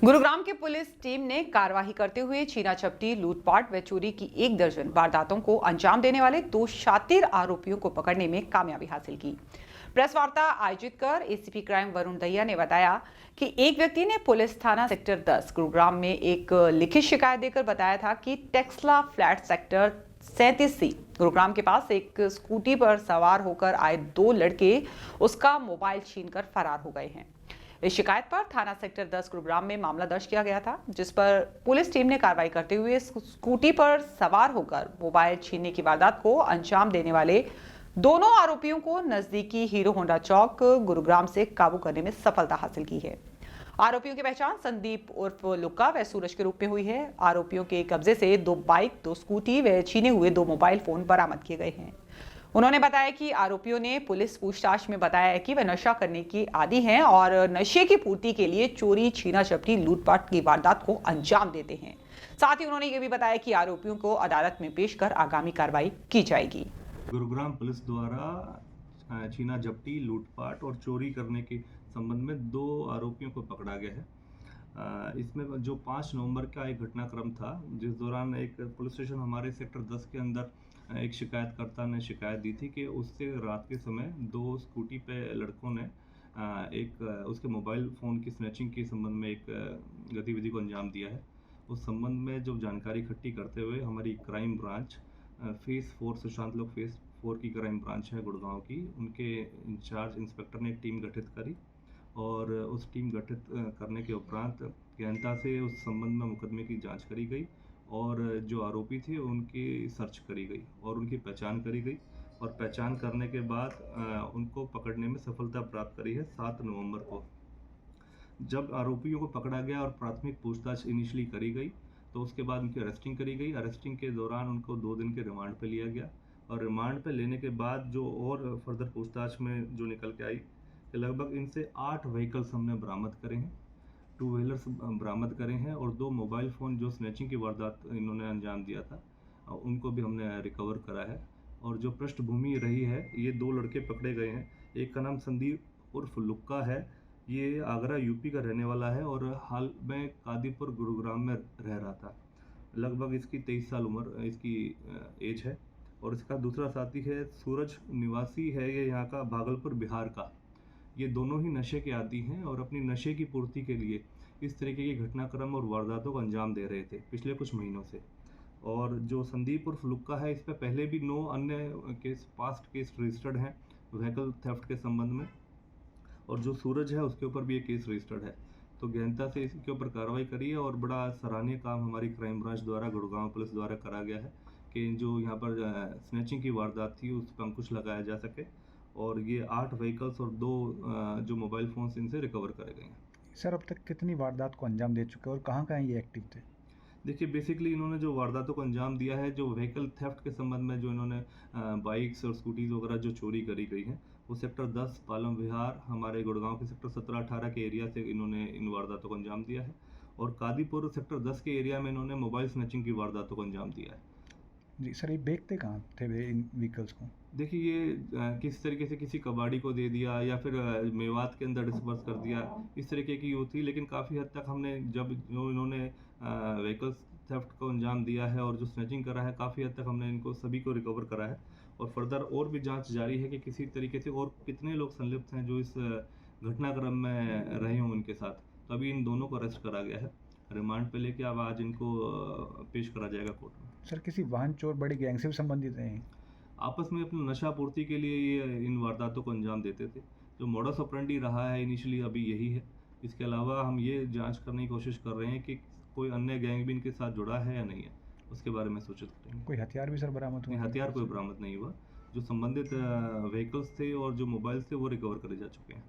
गुरुग्राम की police team ने कार्रवाई करते हुए छीना झपटी, लूटपाट व चोरी की 1 दर्जन वारदातों को अंजाम देने वाले 2 शातिर आरोपियों को पकड़ने में कामयाबी हासिल की। प्रेस वार्ता आयोजित कर एसीपी क्राइम वरुण दहिया ने बताया कि एक व्यक्ति ने पुलिस थाना सेक्टर 10 गुरुग्राम में एक लिखित शिकायत देकर बताया था कि Taxila flat sector 37C Gurugram के पास एक स्कूटी पर सवार होकर आए 2 लड़के उसका मोबाइल छीनकर फरार हो गए हैं। इस शिकायत पर थाना सेक्टर 10 गुरुग्राम में मामला दर्ज किया गया था, जिस पर पुलिस टीम ने कार्रवाई करते हुए स्कूटी पर सवार होकर मोबाइल छीनने की वारदात को अंजाम देने वाले दोनों आरोपियों को नजदीकी हीरो होंडा चौक गुरुग्राम से काबू करने में सफलता हासिल की है। आरोपियों की पहचान संदीप उर्फ लुक्का व सूरज के रूप में हुई है। आरोपियों के कब्जे से 2 बाइक, 2 स्कूटी व छीने हुए 2 मोबाइल फोन बरामद किए गए हैं। उन्होंने बताया कि आरोपियों ने पुलिस पूछताछ में बताया है कि वे नशा करने की आदी हैं और नशे की पूर्ति के लिए चोरी, छीना झपटी, लूटपाट की वारदात को अंजाम देते हैं। साथ ही उन्होंने ये भी बताया कि आरोपियों को अदालत में पेश कर आगामी कार्रवाई की जाएगी। गुरुग्राम पुलिस द्वारा छीना झपटी, लूटपाट और चोरी करने के संबंध में 2 आरोपियों को पकड़ा गया है। इसमें जो 5 नवंबर का एक घटनाक्रम था, जिस दौरान एक पुलिस स्टेशन हमारे सेक्टर 10 के अंदर एक शिकायतकर्ता ने शिकायत दी थी कि उससे रात के समय 2 स्कूटी पे लड़कों ने उसके मोबाइल फ़ोन की स्नैचिंग के संबंध में एक गतिविधि को अंजाम दिया है। उस संबंध में जो जानकारी इकट्ठी करते हुए हमारी क्राइम ब्रांच फेज़ 4 सुशांत लोक फेज़ 4 की क्राइम ब्रांच है गुड़गांव की, उनके इंचार्ज इंस्पेक्टर ने एक टीम गठित करी और उस टीम गठित करने के उपरांत गहनता से उस संबंध में मुकदमे की जांच करी गई और जो आरोपी थे उनकी सर्च करी गई और उनकी पहचान करी गई और पहचान करने के बाद उनको पकड़ने में सफलता प्राप्त करी है 7 नवंबर को। जब आरोपियों को पकड़ा गया और प्राथमिक पूछताछ इनिशियली करी गई तो उसके बाद उनकी अरेस्टिंग करी गई। अरेस्टिंग के दौरान उनको 2 दिन के रिमांड पे लिया गया और रिमांड पे लेने के बाद जो और फर्दर पूछताछ में जो निकल के आई कि लगभग इनसे 8 व्हीकल्स हमने बरामद करे हैं, 2 व्हीलर्स बरामद करे हैं और 2 मोबाइल फ़ोन जो स्नैचिंग की वारदात इन्होंने अंजाम दिया था उनको भी हमने रिकवर करा है। और जो पृष्ठभूमि रही है, ये 2 लड़के पकड़े गए हैं। एक का नाम संदीप उर्फ लुक्का है, ये आगरा यूपी का रहने वाला है और हाल में कादीपुर गुरुग्राम में रह रहा था। लगभग इसकी 23 साल उम्र इसकी एज है। और इसका दूसरा साथी है सूरज, निवासी है ये यहाँ का भागलपुर बिहार का। ये दोनों ही नशे के आदी हैं और अपनी नशे की पूर्ति के लिए इस तरीके के घटनाक्रम और वारदातों को अंजाम दे रहे थे पिछले कुछ महीनों से। और जो संदीप उर्फ लुक्का है, इस पर पहले भी 9 अन्य पास्ट केस रजिस्टर्ड हैं व्हीकल थेफ्ट के संबंध में और जो सूरज है उसके ऊपर भी एक केस रजिस्टर्ड है। तो गहनता से इसके ऊपर कार्रवाई करी है और बड़ा सराहनीय काम हमारी क्राइम ब्रांच द्वारा गुड़गांव पुलिस द्वारा करा गया है कि जो यहाँ पर स्नैचिंग की वारदात थी उस पर अंकुश लगाया जा सके और ये 8 व्हीकल्स और 2 जो मोबाइल फ़ोन्स इनसे रिकवर करे गए हैं। सर, अब तक कितनी वारदात को अंजाम दे चुके हैं और कहाँ ये एक्टिव थे? देखिए, बेसिकली इन्होंने जो वारदातों को अंजाम दिया है, जो व्हीकल थेफ्ट के संबंध में जो इन्होंने बाइक्स और स्कूटीज़ वगैरह जो चोरी करी गई हैं, वो सेक्टर 10 पालम विहार, हमारे गुड़गांव के सेक्टर 17-18 के एरिया से इन्होंने इन वारदातों को अंजाम दिया है और कादीपुर सेक्टर 10 के एरिया में इन्होंने मोबाइल स्नैचिंग की वारदातों को अंजाम दिया है। जी सर, ये बेचते कहाँ थे वे इन व्हीकल्स को? देखिए, ये किस तरीके से किसी कबाड़ी को दे दिया या फिर मेवात के अंदर डिस्पर्स कर दिया, इस तरीके की होती। लेकिन काफ़ी हद तक हमने जब जो इन्होंने व्हीकल्स थेफ्ट को अंजाम दिया है और जो स्नैचिंग करा है, काफ़ी हद तक हमने इनको सभी को रिकवर करा है और फर्दर और भी जांच जारी है कि किसी तरीके से और कितने लोग संलिप्त हैं जो इस घटनाक्रम में रहे हों उनके साथ। तो अभी इन दोनों को अरेस्ट करा गया है, रिमांड पे लेके अब आज इनको पेश करा जाएगा कोर्ट में। सर, किसी वाहन चोर बड़ी गैंग से भी संबंधित हैं? आपस में अपनी नशा पूर्ति के लिए ये इन वारदातों को अंजाम देते थे। जो मोडस ऑपरेंडी रहा है इनिशियली अभी यही है। इसके अलावा हम ये जांच करने की कोशिश कर रहे हैं कि कोई अन्य गैंग भी इनके साथ जुड़ा है या नहीं है, उसके बारे में सूचित करेंगे। कोई हथियार भी सर बरामद हुए? हथियार कोई बरामद नहीं हुआ। जो संबंधित व्हीकल्स थे और जो मोबाइल्स थे वो रिकवर करे जा चुके हैं।